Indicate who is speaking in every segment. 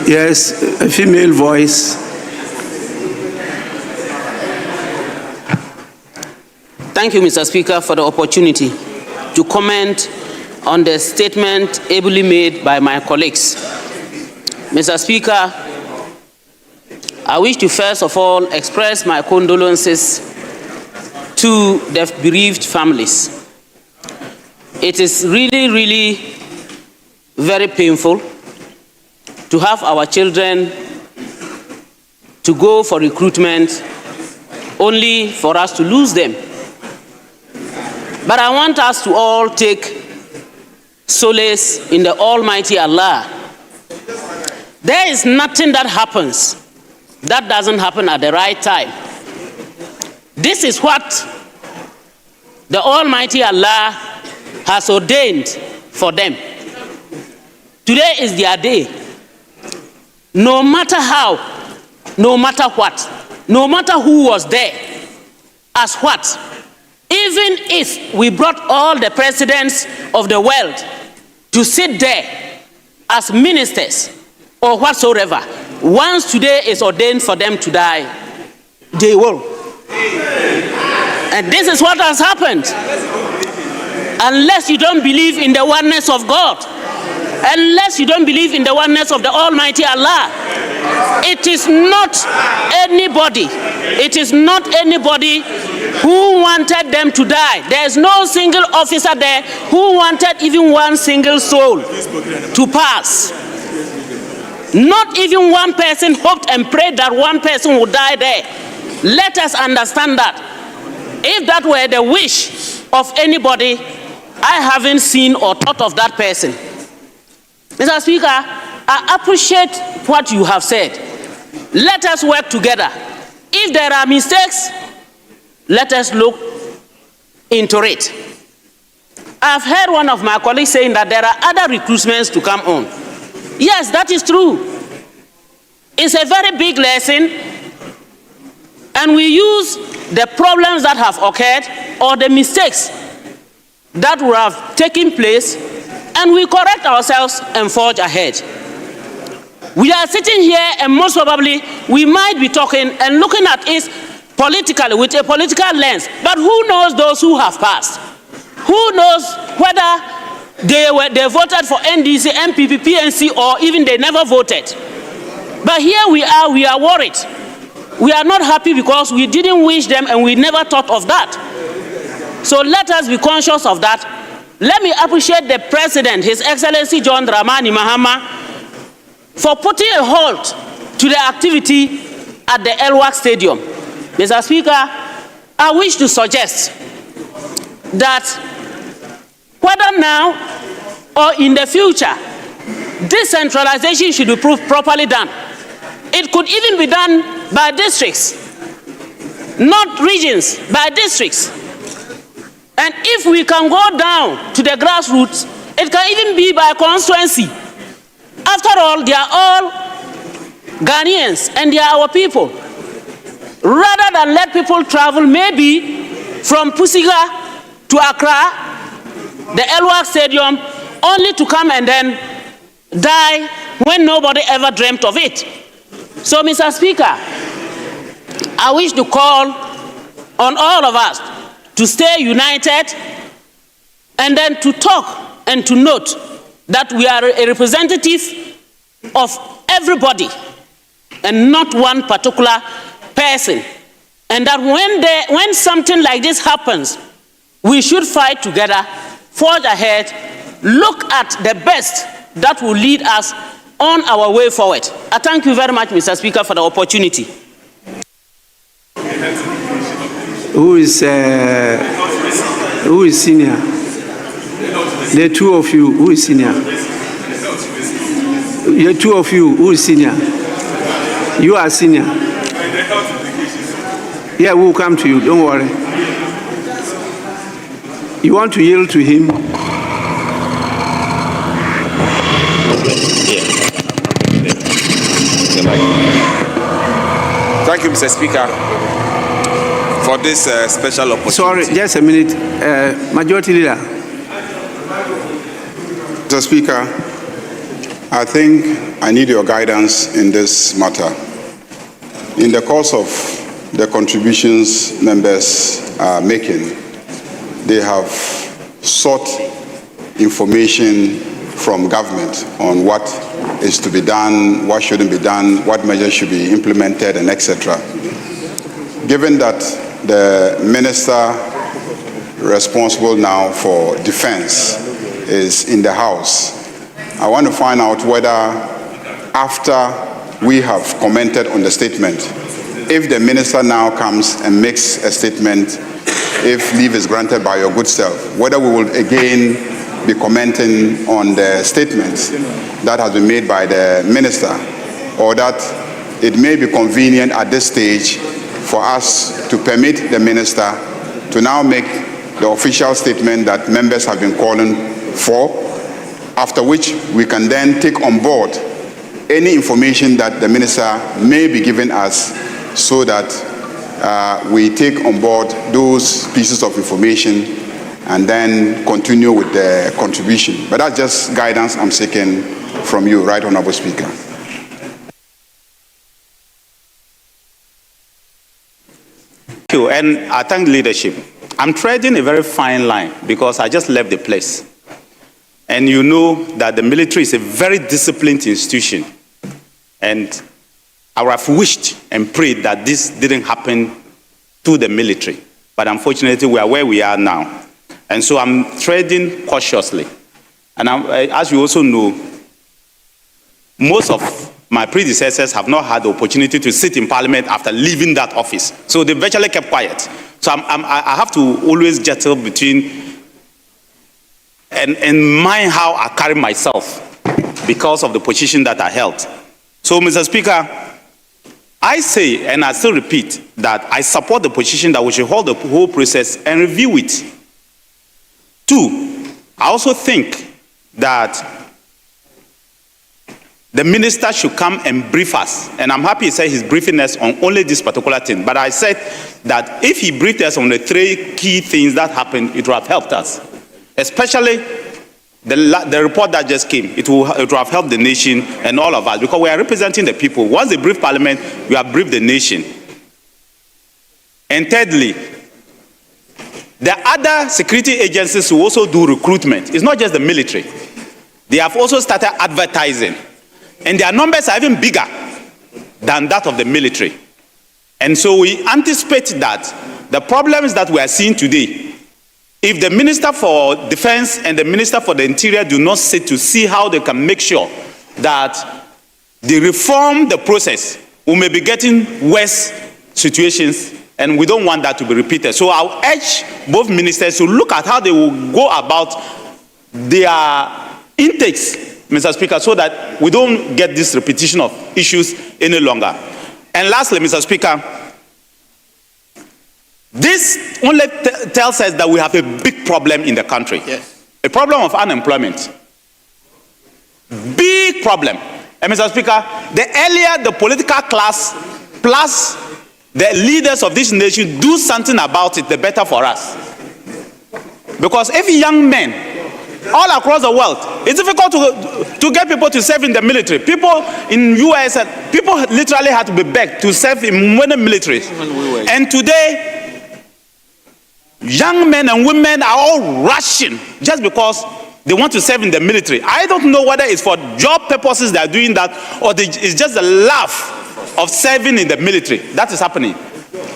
Speaker 1: Yes, a female voice.
Speaker 2: Thank you, Mr. Speaker, for the opportunity to comment on the statement ably made by my colleagues. Mr. Speaker, I wish to first of all express my condolences to the bereaved families. It is really, really very painful to have our children to go for recruitment only for us to lose them. But I want us to all take solace in the Almighty Allah. There is nothing that happens that doesn't happen at the right time. This is what the Almighty Allah has ordained for them. Today is their day. No matter how, no matter what, no matter who was there, as what, even if we brought all the presidents of the world to sit there as ministers or whatsoever, once today is ordained for them to die, they will. And this is what has happened. Unless you don't believe in the oneness of God, unless you don't believe in the oneness of the Almighty Allah, it is not anybody who wanted them to die. There is no single officer there who wanted even one single soul to pass. Not even one person hoped and prayed that one person would die there. Let us understand that. If that were the wish of anybody, I haven't seen or thought of that person. Mr. Speaker, I appreciate what you have said. Let us work together. If there are mistakes, let us look into it. I've heard one of my colleagues saying that there are other recruitments to come on. Yes, that is true. It's a very big lesson, and we use the problems that have occurred or the mistakes that would have taken place, and we correct ourselves and forge ahead. We are sitting here, and most probably we might be talking and looking at it politically, with a political lens. But who knows those who have passed? Who knows whether they voted for NDC, MPP, PNC, or even they never voted? But here we are worried. We are not happy because we didn't wish them and we never thought of that. So let us be conscious of that. Let me appreciate the President, His Excellency John Dramani Mahama, for putting a halt to the activity at the El-Wak Stadium. Mr. Speaker, I wish to suggest that whether now or in the future, decentralization should be properly done. It could even be done by districts, not regions, by districts. And if we can go down to the grassroots, it can even be by constituency. After all, they are all Ghanaians and they are our people. Rather than let people travel maybe from Pusiga to Accra, the El-Wak Stadium, only to come and then die when nobody ever dreamt of it. So, Mr. Speaker, I wish to call on all of us to stay united and then to talk and to note that we are a representative of everybody and not one particular person. And that when something like this happens, we should fight together, forge ahead, look at the best that will lead us on our way forward. I thank you very much, Mr. Speaker, for the opportunity.
Speaker 1: Who is senior? The two of you, who is senior? The two of you, who is senior? You are senior. Yeah, we'll come to you, don't worry. You want to yield to him?
Speaker 3: Thank you, Mr. Speaker, for this special opportunity.
Speaker 1: Sorry, just a minute. Majority Leader.
Speaker 4: Mr. Speaker, I think I need your guidance in this matter. In the course of the contributions members are making, they have sought information from government on what is to be done, what shouldn't be done, what measures should be implemented, and etc. Given that the minister responsible now for defense is in the House, I want to find out whether after we have commented on the statement, if the minister now comes and makes a statement, if leave is granted by your good self, whether we will again be commenting on the statements that has been made by the minister, or that it may be convenient at this stage for us to permit the minister to now make the official statement that members have been calling for, after which we can then take on board any information that the minister may be giving us, so that we take on board those pieces of information and then continue with the contribution. But that's just guidance I'm seeking from you, Right Honorable Speaker.
Speaker 5: Thank you, and I thank leadership. I'm treading a very fine line because I just left the place. And you know that the military is a very disciplined institution. And I would have wished and prayed that this didn't happen to the military. But unfortunately, we are where we are now. And so I'm treading cautiously. And as you also know, most of my predecessors have not had the opportunity to sit in Parliament after leaving that office. So they virtually kept quiet. So I have to always juggle between and mind how I carry myself because of the position that I held. So, Mr. Speaker, I say, and I still repeat, that I support the position that we should hold the whole process and review it. Two, I also think that the minister should come and brief us. And I'm happy he said he's briefing us on only this particular thing. But I said that if he briefed us on the three key things that happened, it would have helped us. Especially the report that just came. It will have helped the nation and all of us, because we are representing the people. Once they brief Parliament, we have briefed the nation. And thirdly, the other security agencies who also do recruitment. It's not just the military. They have also started advertising. And their numbers are even bigger than that of the military. And so we anticipate that the problems that we are seeing today, if the Minister for Defense and the Minister for the Interior do not sit to see how they can make sure that they reform the process, we may be getting worse situations, and we don't want that to be repeated. So I'll urge both ministers to look at how they will go about their intakes, Mr. Speaker, so that we don't get this repetition of issues any longer. And lastly, Mr. Speaker, this only tells us that we have a big problem in the country. Yes. A problem of unemployment. Big problem. And Mr. Speaker, the earlier the political class plus the leaders of this nation do something about it, the better for us. Because if young men all across the world, it's difficult to get people to serve in the military. People in US, people literally had to be begged to serve in many militaries. And today, young men and women are all rushing just because they want to serve in the military. I don't know whether it's for job purposes they are doing that, or it's just the love of serving in the military. That is happening.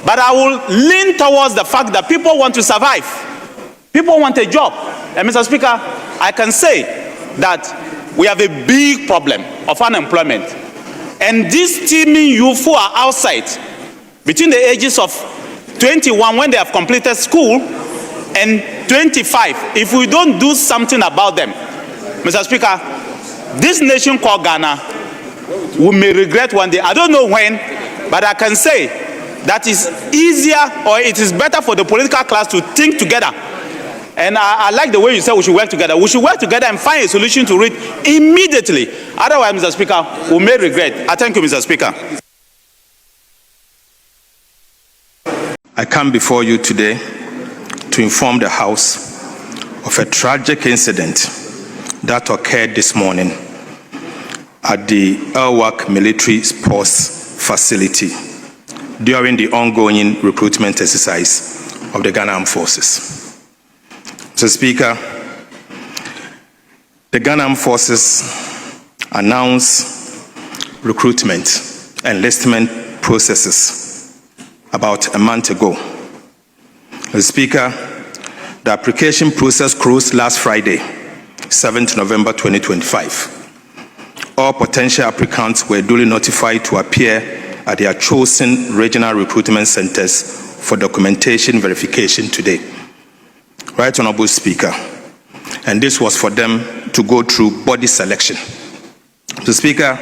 Speaker 5: But I will lean towards the fact that people want to survive. People want a job. And Mr. Speaker, I can say that we have a big problem of unemployment. And these teeming youth who are outside, between the ages of 21 when they have completed school and 25, if we don't do something about them, Mr. Speaker, this nation called Ghana, we may regret one day. I don't know when, but I can say that it's easier, or it is better for the political class to think together. And I like the way you said we should work together. We should work together and find a solution to it immediately. Otherwise, Mr. Speaker, we may regret. I thank you, Mr. Speaker.
Speaker 6: I come before you today to inform the House of a tragic incident that occurred this morning at the El-Wak military sports facility during the ongoing recruitment exercise of the Ghana Armed Forces. Mr. Speaker, the Ghana Armed Forces announced recruitment and enlistment processes about a month ago. Mr. Speaker, the application process closed last Friday, 7th November 2025. All potential applicants were duly notified to appear at their chosen regional recruitment centers for documentation verification today. Right Honorable Speaker, and this was for them to go through body selection. Mr. Speaker,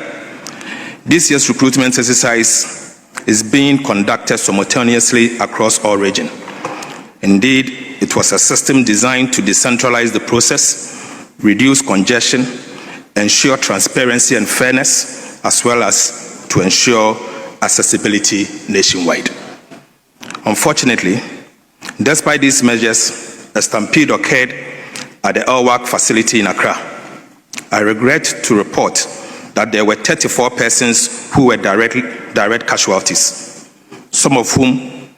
Speaker 6: this year's recruitment exercise is being conducted simultaneously across all regions. Indeed, it was a system designed to decentralize the process, reduce congestion, ensure transparency and fairness, as well as to ensure accessibility nationwide. Unfortunately, despite these measures, a stampede occurred at the El-Wak facility in Accra. I regret to report that there were 34 persons who were direct casualties, some of whom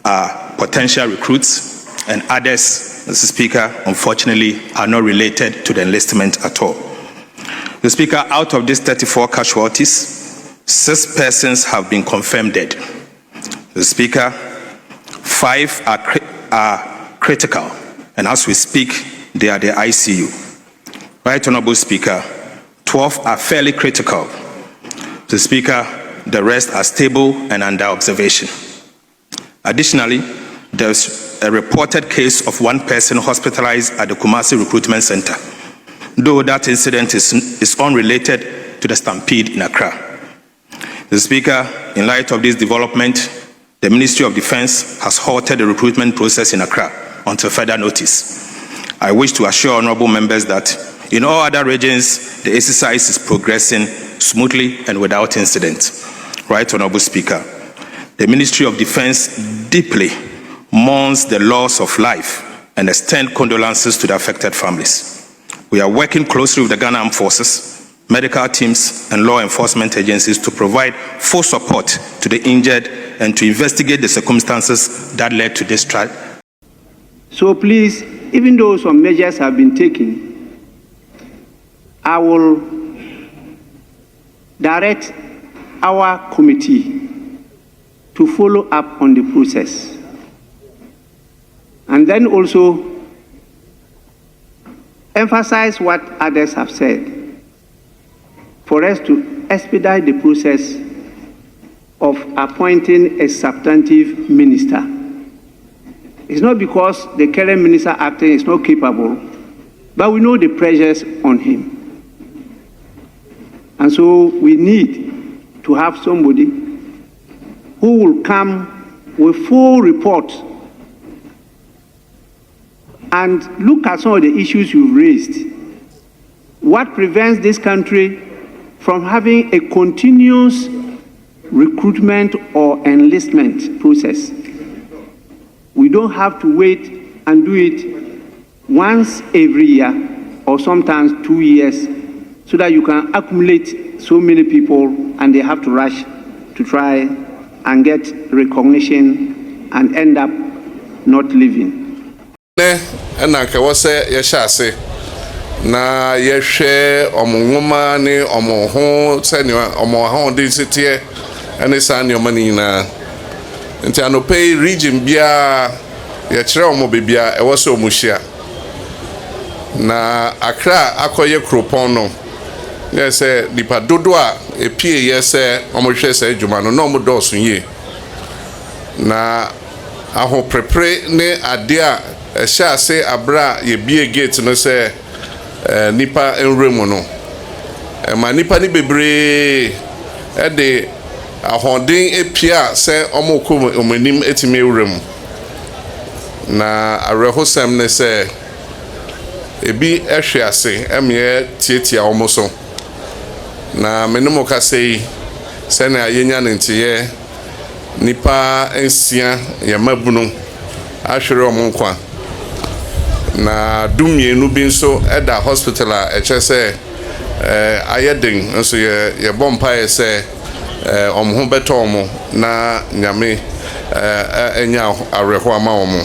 Speaker 6: are potential recruits, and others, Mr. Speaker, unfortunately, are not related to the enlistment at all. Mr. Speaker, out of these 34 casualties, 6 persons have been confirmed dead. Mr. Speaker, 5 are critical, and as we speak, they are the ICU. Right Honorable Speaker, 12 are fairly critical. Mr. Speaker, the rest are stable and under observation. Additionally, there's a reported case of 1 person hospitalized at the Kumasi Recruitment Center, though that incident is unrelated to the stampede in Accra. Mr. Speaker, in light of this development, the Ministry of Defense has halted the recruitment process in Accra until further notice. I wish to assure honorable members that in all other regions, the exercise is progressing smoothly and without incident. Right Honorable Speaker, the Ministry of Defense deeply mourns the loss of life and extend condolences to the affected families. We are working closely with the Ghana Armed Forces, medical teams, and law enforcement agencies to provide full support to the injured and to investigate the circumstances that led to this tragedy.
Speaker 1: So please, even though some measures have been taken, I will direct our committee to follow up on the process. And then also emphasize what others have said for us to expedite the process of appointing a substantive minister. It's not because the current minister acting is not capable, but we know the pressures on him. And so we need to have somebody who will come with full report and look at some of the issues you've raised. What prevents this country from having a continuous recruitment or enlistment process? We don't have to wait and do it once every year or sometimes 2 years so that you can accumulate so many people and they have to rush to try and get recognition and end up not living.
Speaker 7: Na ka wose ye hyase na ye hwe omonwoma ne omonho se ne omonho de sitie ene sa ne omani na nti anopei region bia ye kire omo bebia e wose omuhia na Accra akoye kropon no ye se dipa dodo a epie ye se omohwe se adwuma no na omo dosun ye na aho prepare ne ade a hyase abra ye bie gate no se nipa enremu no ma nipa ni bebre de ahoden epia se omokom omanim etime ewrem na arehosem ne se ebi ehwe ase emye tietia omoso na menemo ka sei se na yenya ntiye nipa ensia ya mabunu ahwere omonkwa na dumienu bi nso eda hospital a echese ayɛ den nso yɛbɔ mpaeɛ sɛ ɔmo ho bɛtɔ ɔmo na nyame ɛnya awerɛho ama ɔmo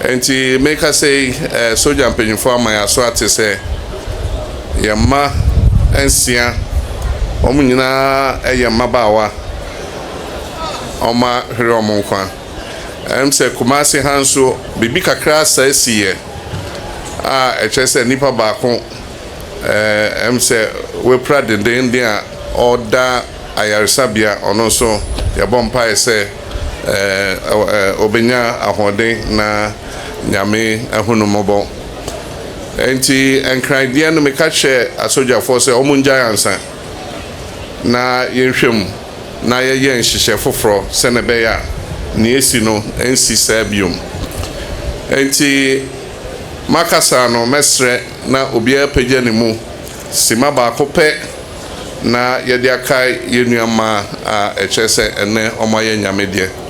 Speaker 7: enti meka sɛ soja mpanyinfoɔ ama yɛ aso ate sɛ yɛmma nsia ɔmo nyinaa ɛyɛ mmabaawa ɔma hwere ɔmo nkwa sɛ Kumasi ha nso bibi kakra saa siyɛ a ɛkyerɛ sɛ nipa baako sɛ wepra dendenden a ɔda ayaresabea ɔno nso yɛbɔ mpaeɛ sɛ obenya ahoɔden na nyame ahunu mmɔbɔ enti nkrandeɛ no meka kyerɛ asogyafoɔ sɛ ɔmo ngyae ansa na yɛnhwɛ mu na yɛyɛ nhyehyɛ foforɔ sɛ ne bɛyɛ a ne esi no nsi saa biom enti makasa no mɛsrɛ na obiara pagya ne mu sima baako pɛ na yɛde akae yɛnnuamaa a ɛkyerɛ sɛ ɛnɛ ɔmo ayɛ nyame deɛ